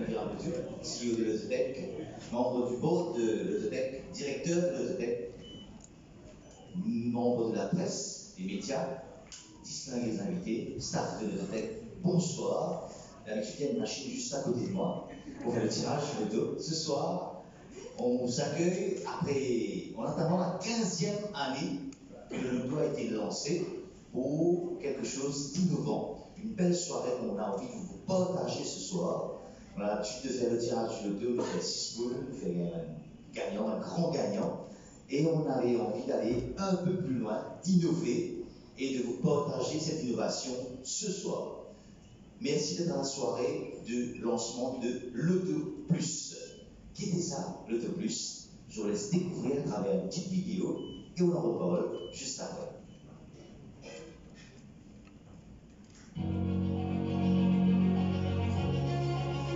Viraboutou, CEO de l'Autotech, membre du board de l'Autotech, directeur de l'Autotech, membre de la presse, des médias, distingués invités, staff de l'Autotech, bonsoir. Avec une machine juste à côté de moi pour faire le tirage sur le dos. Ce soir, on s'accueille en attendant la 15e année que le loto a été lancé pour quelque chose d'innovant. Une belle soirée qu'on a envie de vous partager ce soir. On a l'habitude de faire le tirage sur le dos, de faire 6 boules, de faire un gagnant, un grand gagnant. Et on avait envie d'aller un peu plus loin, d'innover et de vous partager cette innovation ce soir. Merci d'être à la soirée de lancement de l'Auto Plus. Qu'était ça, l'Auto Plus? Je vous laisse découvrir à travers une petite vidéo et on en reparle juste après.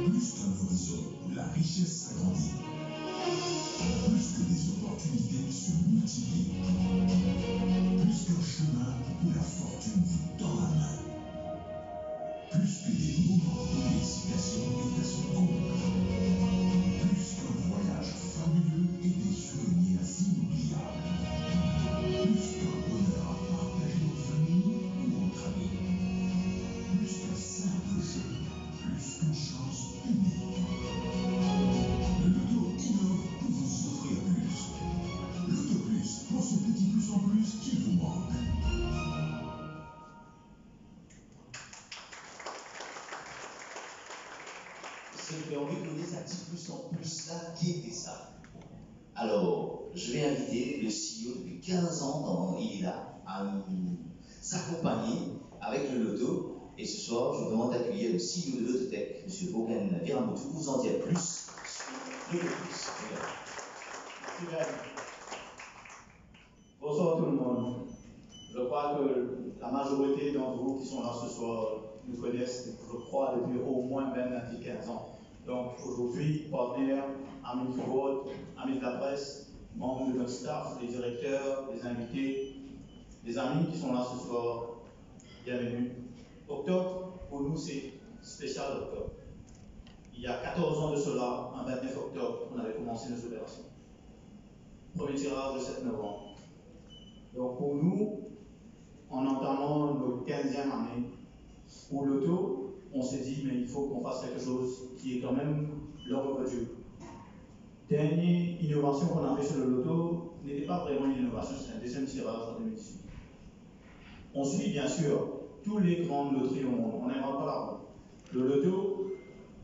Plus qu'un horizon où la richesse s'agrandit, plus que des opportunités se multiplient, plus qu'un chemin où la fortune vous tend la main, plus que des moments où l'excitation est à son comble, plus qu'un voyage fabuleux et des souvenirs inoubliables, plus qu'un bonheur à partager en famille ou entre amis, plus qu'un simple jeu, plus qu'une chance unique. Le loto innove pour vous offrir plus. Loto Plus, pour ce petit plus en plus qui vous manque. Ceux qui ont envie de donner sa petite plus en plus, là, qui était ça? Alors, je vais inviter le CEO depuis 15 ans, il est là, à nous s'accompagner avec le loto. Et ce soir, je vous demande d'accueillir le CEO de l'Autotech, M. Bogan Viraboutou, pour vous en dire plus sur le loto plus. Merci bien. Bonsoir tout le monde. Je crois que la majorité d'entre vous qui sont là ce soir nous connaissent, je crois, depuis au moins 15 ans. Donc aujourd'hui, partenaires, amis du board, amis de la presse, membres de notre staff, les directeurs, les invités, les amis qui sont là ce soir, bienvenue. Octobre, pour nous, c'est spécial octobre. Il y a 14 ans de cela, un 29 octobre, on avait commencé nos opérations. Premier tirage le 7 novembre. Donc pour nous, en entamant notre 15e année pour l'auto, on s'est dit, mais il faut qu'on fasse quelque chose qui est quand même l'homme de Dieu. Dernière innovation qu'on a fait sur le loto n'était pas vraiment une innovation, c'est un deuxième tirage en 2018. On suit bien sûr tous les grandes loteries au monde, on n'invente pas la roue. Le loto,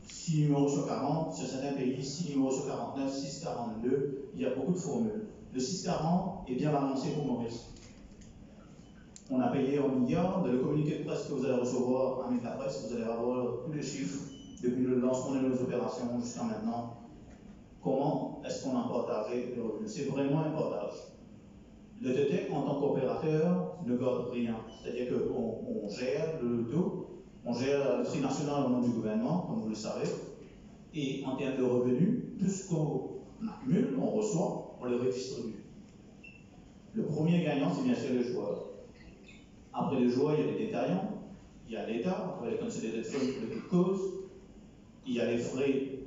6 numéros sur 40, sur certains pays, 6 numéros sur 49, 642, il y a beaucoup de formules. Le 640 est bien balancé pour Maurice. On a payé en milliards. Dans le communiqué de presse que vous allez recevoir avec la presse, vous allez avoir tous les chiffres depuis le lancement de nos opérations jusqu'à maintenant. Comment est-ce qu'on a partagé les revenus? C'est vraiment un partage. L'Autotech, en tant qu'opérateur, ne garde rien. C'est-à-dire qu'on gère le loto, on gère la loterie nationale au nom du gouvernement, comme vous le savez, et en termes de revenus, tout ce qu'on accumule, on reçoit, on le redistribue. Le premier gagnant, c'est bien sûr le joueur. Après le joueur, il y a les détaillants, il y a l'État, après les considérés de fonds pour les causes, il y a les frais,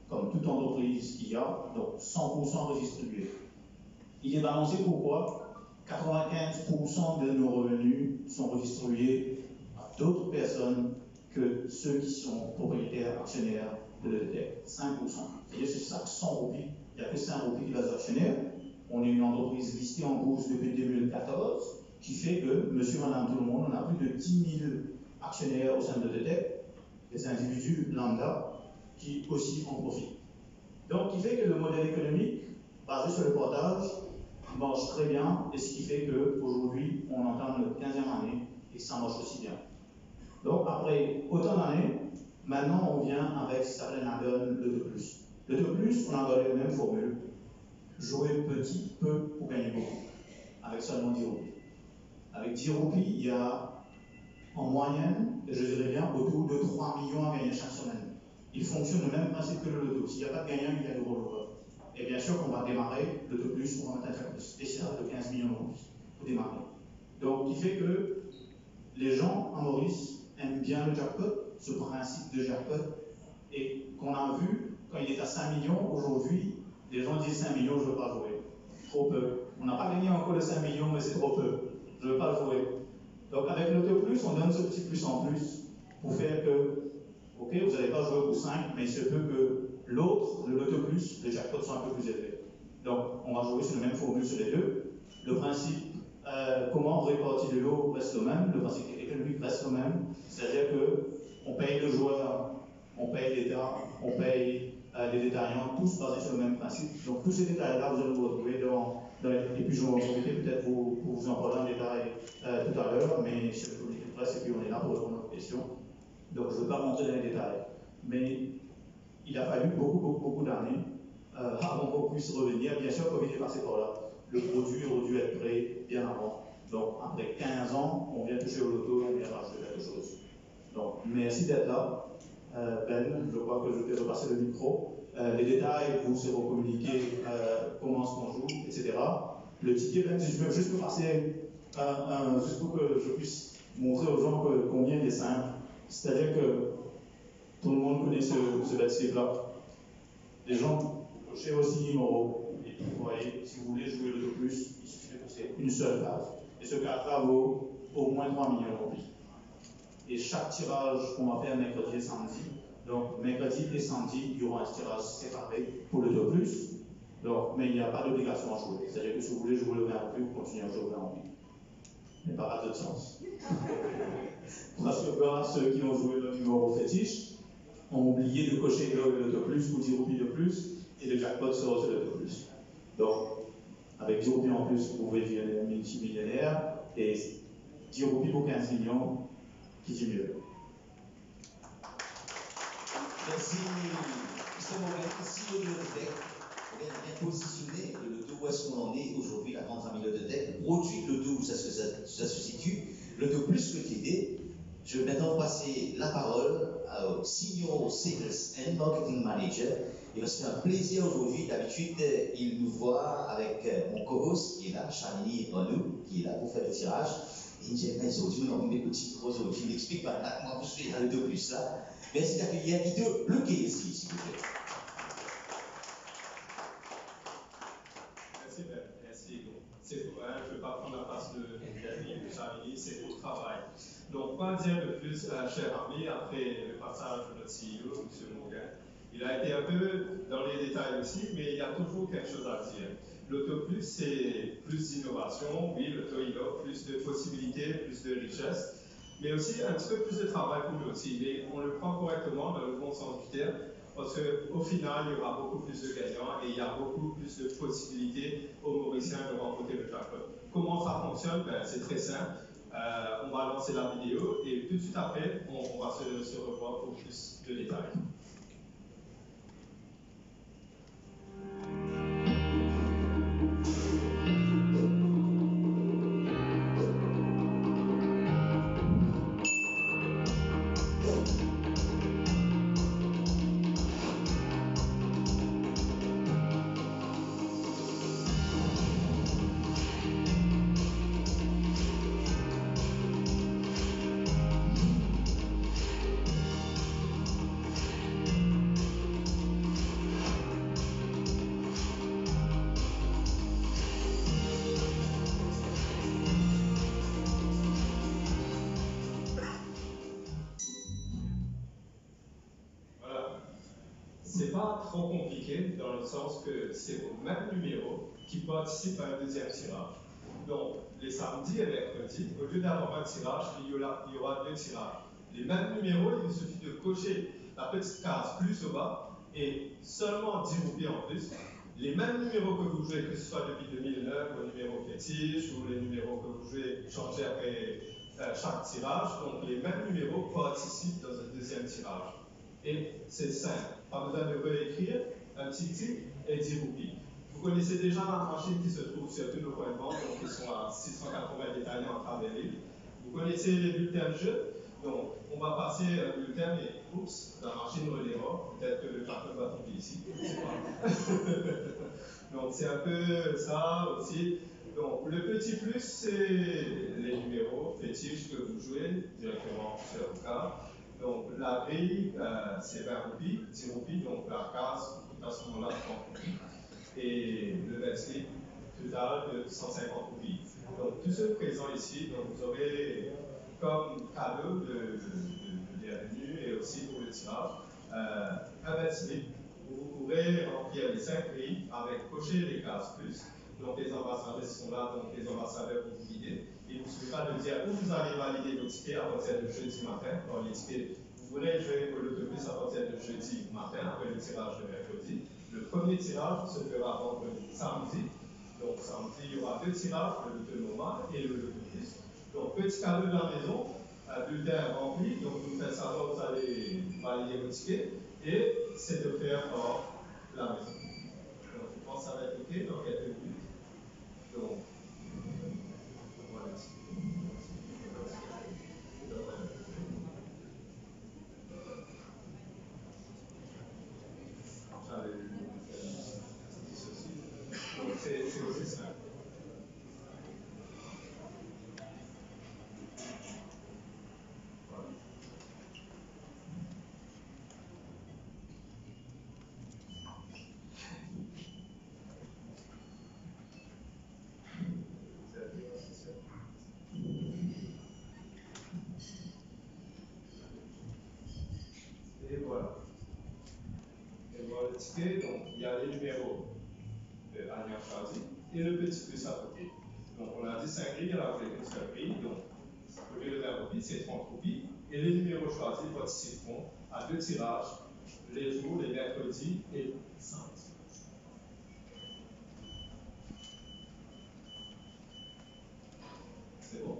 comme toute entreprise qu'il y a, donc 100% redistribués. Il est balancé pourquoi 95% de nos revenus sont redistribués à d'autres personnes que ceux qui sont propriétaires, actionnaires de l'Autotech. 5%. C'est-à-dire que sur chaque 100 roupies, il n'y a que 5 roupies qui va être actionnaire. On est une entreprise listée en bourse depuis 2014, qui fait que, monsieur, madame, tout le monde, on a plus de 10 000 actionnaires au sein de l'Autotech, des individus lambda qui aussi en profitent. Donc, qui fait que le modèle économique, basé sur le portage, marche très bien, et ce qui fait qu'aujourd'hui, on entame notre 15e année et que ça marche aussi bien. Donc, après autant d'années, maintenant, on vient avec ce qu'on appelle l'Auto Plus. L'Auto Plus, on a gardé la même formule. Jouer petit, peu pour gagner beaucoup, avec seulement 10 roupies. Avec 10 roupies, il y a en moyenne, je dirais bien, autour de 3 millions à gagner chaque semaine. Il fonctionne le même principe que le loto. S'il n'y a pas de gagnant, il y a de rollover. Et bien sûr qu'on va démarrer l'Auto Plus, on va mettre un jackpot spécial de 15 millions de roupies pour démarrer. Donc, qui fait que les gens à Maurice aiment bien le jackpot, ce principe de jackpot, et qu'on a vu quand il est à 5 millions, aujourd'hui, les gens disent 5 millions, je ne veux pas jouer. Trop peu. On n'a pas gagné encore les 5 millions, mais c'est trop peu. Je ne veux pas jouer. Donc avec l'auto plus, on donne ce petit plus en plus pour faire que, ok, vous n'allez pas jouer pour 5, mais il se peut que l'autre, le loto plus, les jackpots sont un peu plus élevés. Donc on va jouer sur la même formule sur les deux. Le principe, comment on répartit le lot reste le même, le principe économique reste le même, c'est-à-dire qu'on paye le joueur, on paye l'État, on paye les détaillants, tous basés sur le même principe. Donc tous ces détails-là, vous allez vous retrouver et puis je vais en profiter peut-être pour vous en parler en détail tout à l'heure, mais c'est le communiqué de presse et puis on est là pour répondre aux questions. Donc je ne veux pas rentrer dans les détails. Mais il a fallu beaucoup d'années avant qu'on puisse revenir. Bien sûr, Covid est passé par là. Le produit aurait dû être prêt bien avant. Donc après 15 ans, on vient toucher au loto, on vient racheter quelque chose. Donc merci d'être là. Ben, je crois que je vais repasser le micro. Les détails vous seront communiqués, comment est-ce qu'on joue, etc. Le ticket, Ben, si je peux juste me passer juste pour que je puisse montrer aux gens combien il est simple. C'est-à-dire que tout le monde connaît ce bet-slip-là. Les gens cochez aussi numéro. Et puis, vous voyez, si vous voulez jouer le plus, il suffit de pousser une seule case. Et ce carte-là vaut au moins 3 millions remplis. Et chaque tirage qu'on va faire mercredi et samedi, donc mercredi et samedi, il y aura un tirage séparé pour le 2 plus. Donc, mais il n'y a pas d'obligation à jouer. C'est-à-dire que si vous voulez jouer le 20 plus, vous continuez à jouer le 20 en plus. Mais pas à d'autre sens. Parce que ceux qui ont joué le numéro fétiche ont oublié de cocher le 2 plus ou 10 roupies de plus, et le jackpot sera sur le 2 plus. Donc, avec 10 roupies en plus, vous pouvez devenir multimillionnaire, et 10 roupies pour 15 millions, qui dit mieux. Merci. Justement, merci au Lototech. On est bien positionné. Le loto, où est-ce qu'on en est aujourd'hui, la grande famille Lototech. Produit le loto, où ça se situe. Le loto plus que TD. Je vais maintenant passer la parole au Senior Sales and Marketing Manager. Il va se faire un plaisir aujourd'hui. D'habitude, il nous voit avec mon co-host qui est là, Charlie Renaud, qui est là pour faire le tirage. Et il me dit, aujourd'hui, on a une petite rose, il m'explique pas là, comment je fais le loto plus là. Merci d'accueillir Guido Lequet ici, s'il vous plaît. Merci Ben, merci. C'est pour je ne vais pas prendre la place de Charlie, c'est pour le travail. Donc, quoi dire de plus, cher ami, après le passage de notre CEO, M. Morgan. Il a été un peu dans les détails aussi, mais il y a toujours quelque chose à dire. L'Auto Plus, c'est plus d'innovation, oui, l'Auto il offre plus de possibilités, plus de richesse, mais aussi un petit peu plus de travail pour nous aussi. Mais on le prend correctement dans le bon sens du terme, parce qu'au final, il y aura beaucoup plus de gagnants et il y a beaucoup plus de possibilités aux Mauriciens de remporter le jackpot. Comment ça fonctionne? Ben, c'est très simple. On va lancer la vidéo et tout de suite après, on va se revoir pour plus de détails. C'est pas trop compliqué dans le sens que c'est au même numéro qui participe à un deuxième tirage. Donc, les samedis et mercredis, au lieu d'avoir un tirage, il y aura deux tirages. Les mêmes numéros, il suffit de cocher la petite case plus au bas et seulement 10 roupies en plus. Les mêmes numéros que vous jouez, que ce soit depuis 2009, vos numéros fétiches ou les numéros que vous jouez changés après chaque tirage, donc les mêmes numéros participent dans un deuxième tirage. Et c'est simple, pas besoin de réécrire, un petit titre et 10 roupies. Vous connaissez déjà la machine qui se trouve sur tous nos points de vente, donc ils sont à 680 détaillants à travers l'île. Vous connaissez les bulletins de jeu, donc on va passer un bulletin et oups, la machine relèvera, peut-être que le jackpot va tomber ici, je ne sais pas. Donc c'est un peu ça aussi. Donc le petit plus, c'est les numéros fétiches que vous jouez directement sur le carte. Donc la grille, c'est 20 roupies, 10 roupies, donc la case coûte à ce moment-là 30 roupies. Et le slip total de 150 roupies. Donc tous ceux présents ici, donc vous aurez comme cadeau de bienvenue et aussi pour le tirage, un slip où vous pourrez remplir les 5 grilles avec cocher les cases plus. Donc les ambassadeurs sont là, donc les ambassadeurs vont vous guider. Il ne suffit pas de dire où vous allez valider vos tickets à partir de jeudi matin. Dans les tickets, vous voulez jouer pour l'autobus à partir de jeudi matin, après le tirage de mercredi. Le premier tirage se fera vendredi, samedi. Donc samedi, il y aura 2 tirages, le loto normal et le loto plus. Donc petit cadeau de la maison, un bulletin rempli, donc vous faites savoir vous allez valider vos tickets et c'est offert par la maison. Donc je pense que ça va être OK dans quelques minutes. Donc, voilà. Donc c'est aussi simple. Voilà. Et voilà. Et voilà le ticket, donc il y a les numéros de Alliance choisi et le petit plus à côté. Donc on a dit 5 grilles, il y en a une seule grille, donc au lieu de 20 roupies, c'est 30 roupies. Et les numéros choisis participeront à 2 tirages les jours, les mercredis et samedi. C'est bon?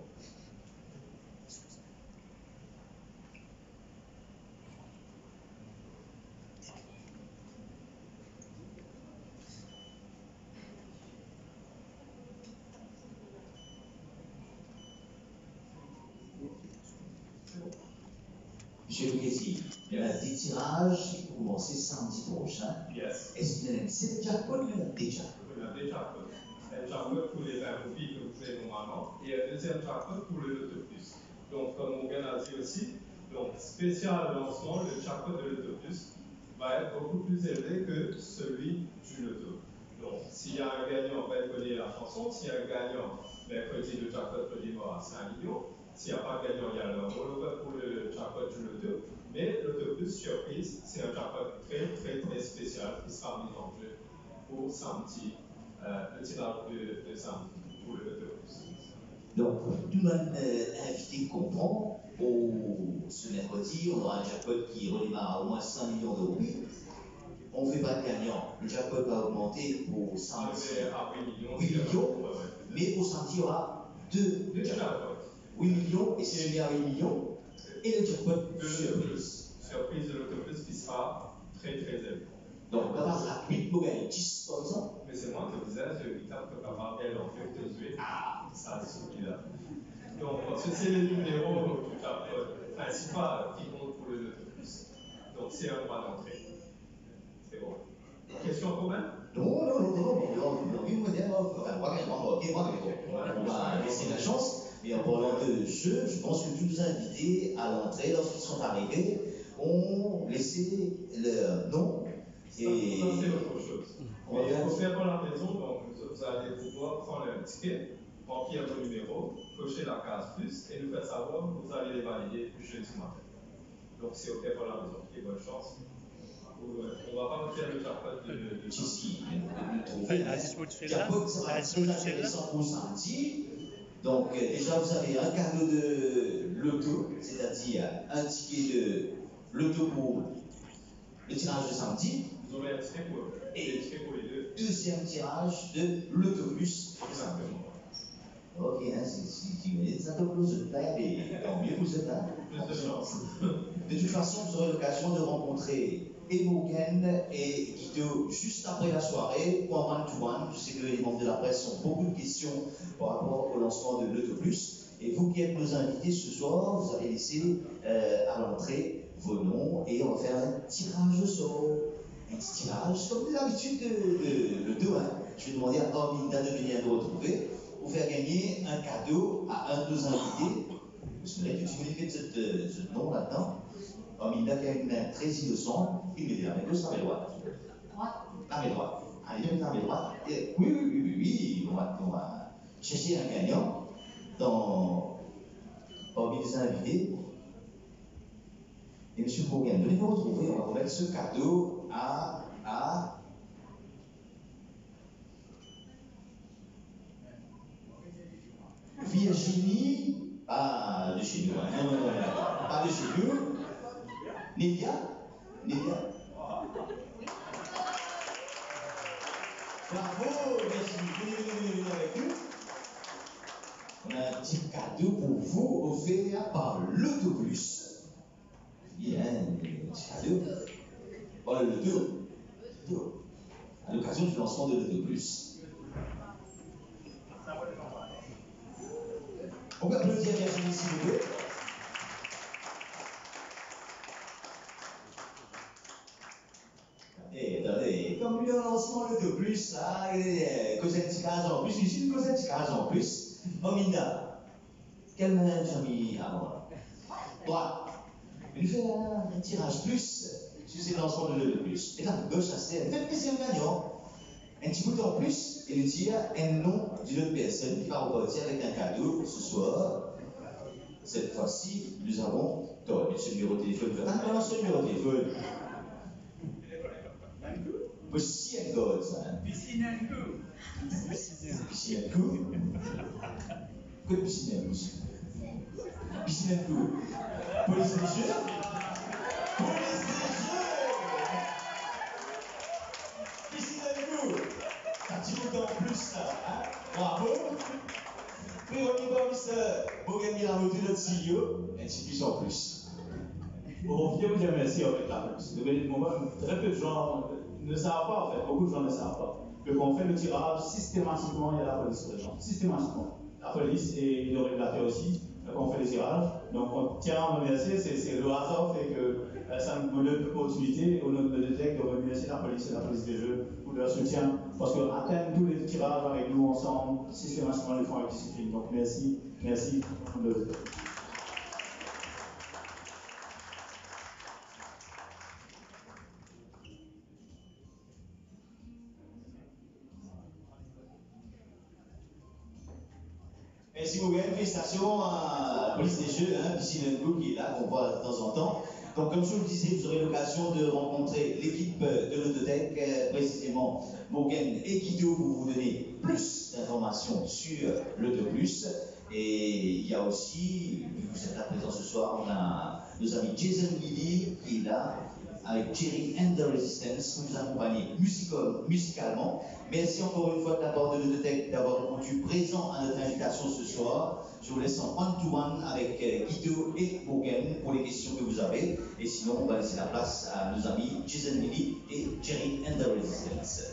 Monsieur Lucchesi, il y a des tirages qui vont commencer samedi prochain. Yes. Est-ce qu'il y en a c'est déjà quoi qu'il y en a déjà? Il y en a des jackpots. Un jackpot pour les 20 roupies que vous faites normalement et un deuxième jackpot pour le loto plus. Donc, comme Morgan a dit aussi, donc spécial lancement, le jackpot de loto plus va être beaucoup plus élevé que celui du loto. Donc, s'il y a un gagnant, on va connaître la chanson. S'il y a un gagnant, mercredi, le jackpot peut démarrer à 5 millions. S'il n'y a pas de gagnant, il y a le rollover pour le jackpot du loto. Mais loto plus surprise, c'est un jackpot très spécial qui sera mis en jeu pour samedi, le tirage de samedi pour le loto plus. Donc, tout le monde invité comprend, ce mercredi, on aura un jackpot qui redémarre à au moins 5 millions d'euros. On ne fait pas de gagnant. Le jackpot va augmenter pour samedi À 8 millions. 8 millions, mais pour samedi, il y aura 2 jackpots. 8 millions, et si je viens à 8 millions, et le jackpot surprise. Surprise de loto plus qui sera très élevé. Donc, on va avoir la 8 pour gagner 10 par exemple. Mais c'est moi qui disais, je ne peux pas parler en fait de jouer. Ah, ça a celui-là. Donc, parce que c'est les numéros du jackpot principal qui comptent pour le loto plus. Donc, c'est un droit d'entrée. C'est bon. Question quand même? Non, on va laisser la chance. Et en parlant de jeu, je pense que tous nos invités à l'entrée, lorsqu'ils sont arrivés, ont laissé leur nom. Et ça c'est autre chose. Mais il faut faire pour la maison, donc vous allez pouvoir prendre un ticket, remplir vos numéros, cocher la case plus et nous faire savoir que vous allez les valider jeudi matin. Donc c'est OK pour la maison. Et bonne chance. On ne va pas faire le jackpot de si, le jackpot sera très intéressant pour samedi. Donc déjà vous avez un cadeau de loto, c'est-à-dire un ticket de loto pour le tirage de samedi. Vous aurez un ticket pour les deux. Deuxième tirage de loto plus. Exactement. Ok, si tu mets ça te close et tant mieux vous êtes là. Plus de chance. De toute façon, vous aurez l'occasion de rencontrer et Morgan et Guido juste après la soirée ou en one-to-one. Je sais que les membres de la presse ont beaucoup de questions par rapport au lancement de Loto Plus. Et vous qui êtes nos invités ce soir, vous avez laissé à l'entrée vos noms et on va faire un tirage au sort. Un petit tirage, comme d'habitude de Loto. Je vais demander à Arminda de venir nous retrouver pour faire gagner un cadeau à un de nos invités Parce que là, tu communiques ce nom là-dedans. Il y a une 13 leçons, il met la main gauche, la main droite. La main droite. Allez, la main droite. Oui, on va chercher un gagnant parmi les invités. Et M. Bourgain, donnez-vous retrouver, on va remettre ce cadeau à Virginie, pas de chez nous, pas de chez nous. Nélia. Bravo, Virginie, venez avec nous. On a un petit cadeau pour vous offert par l'Autobus. Bien, un petit cadeau. Voilà le tour. À l'occasion du lancement de l'Autobus. On peut applaudir Virginie s'il vous plaît. Attendez, comme le lancement de l'Autobus, là, Cosette Ticage en plus, ici une Cosette Ticage en plus. Minda, quelle main tu as mis à moi? Droite. Il fait un tirage plus sur ces lancements de l'Autobus. Et la gauche, ça c'est faites plaisir au gagnant. Un petit bouton en plus, et il tire un nom d'une autre personne qui va repartir avec un cadeau ce soir. Cette fois-ci, nous avons ce numéro de téléphone. Ah, ce numéro de téléphone. Piscine and God, ça. Piscine and coup. Piscine and coup. Que piscine and coup. Piscine and coup. Police des jeux. Police des jeux. Piscine and coup. Un petit bouton en plus, là. Hein? Bravo. Puis on y va, Mr. Bourgain Miramoudou, notre CEO. Un petit plus en plus. Bon, je vous dire merci en fait là. Très peu de gens ne savent pas en fait, beaucoup de gens ne savent pas. Que quand on fait le tirage, systématiquement il y a la police présente. Systématiquement. La police et le régulateur aussi, quand on fait le tirage. Donc on tient à remercier, c'est le hasard fait que ça nous donne l'opportunité au nom de l'EDTEC de remercier la police et la police des jeux pour leur soutien. Parce qu'atteindre tous les tirages avec nous ensemble, systématiquement le font avec discipline. Donc merci de l'EDTEC. Merci beaucoup, félicitations à la police des jeux, Piscine and Go qui est là, qu'on voit de temps en temps. Donc, comme je vous le disais, vous aurez l'occasion de rencontrer l'équipe de l'Autotech, précisément Morgan et Guido, pour vous donner plus d'informations sur l'Autobus. Et il y a aussi, vu que vous êtes là présent ce soir, on a nos amis Jason Lilly qui est là, avec Jerry and the Resistance, pour nous accompagner musicalement. Merci encore une fois de la part de l'Autotech d'avoir répondu présent à notre invitation ce soir. Je vous laisse en one-to-one avec Guido et Morgan pour les questions que vous avez. Et sinon, on va laisser la place à nos amis Jason Lilly et Jerry and the Resistance.